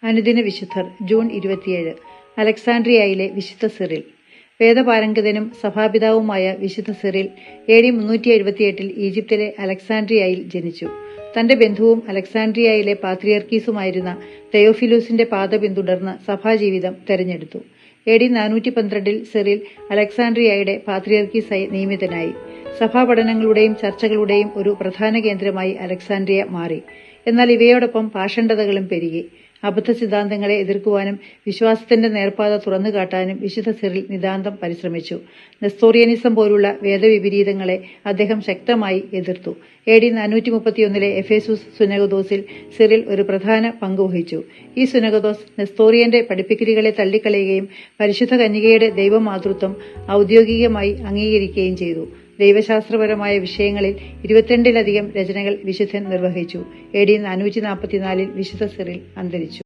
അനുദിന വിശുദ്ധർ ജൂൺ 27. അലക്സാണ്ട്രിയയിലെ വിശുദ്ധ സിറിൽ. വേദപാരംഗതനും സഭാപിതാവുമായ വിശുദ്ധ സിറിൽ AD 378 ഈജിപ്തിലെ അലക്സാണ്ട്രിയയിൽ ജനിച്ചു. തന്റെ ബന്ധുവും അലക്സാണ്ട്രിയയിലെ പാത്രിയർക്കീസുമായിരുന്ന തെയോഫിലൂസിന്റെ പാത പിന്തുടർന്ന് സഭാജീവിതം തെരഞ്ഞെടുത്തു. AD 412 Cyril അലക്സാണ്ട്രിയയുടെ പാത്രിയർക്കീസായി നിയമിതനായി. സഭാപഠനങ്ങളുടെയും ചർച്ചകളുടെയും ഒരു പ്രധാന കേന്ദ്രമായി അലക്സാണ്ട്രിയ മാറി. എന്നാൽ ഇവയോടൊപ്പം പാഷണ്ഡതകളും പെരുകി. അബദ്ധ സിദ്ധാന്തങ്ങളെ എതിർക്കുവാനും വിശ്വാസത്തിന്റെ നേർപ്പാത തുറന്നുകാട്ടാനും വിശുദ്ധ സിറിൽ നിതാന്തം പരിശ്രമിച്ചു. നെസ്തോറിയനിസം പോലുള്ള വേദവിപരീതങ്ങളെ അദ്ദേഹം ശക്തമായി എതിർത്തു. AD 431 എഫേസൂസ് സുനഗദോസിൽ സിറിൽ ഒരു പ്രധാന പങ്കുവഹിച്ചു. ഈ സുനഗദോസ് നെസ്തോറിയന്റെ പഠിപ്പിക്കലുകളെ തള്ളിക്കളയുകയും പരിശുദ്ധ കന്യകയുടെ ദൈവമാതൃത്വം ഔദ്യോഗികമായി അംഗീകരിക്കുകയും ചെയ്തു. ദൈവശാസ്ത്രപരമായ വിഷയങ്ങളിൽ 22-ലധികം രചനകൾ വിശുദ്ധൻ നിർവഹിച്ചു. AD 444 വിശുദ്ധ സിറിൽ അന്തരിച്ചു.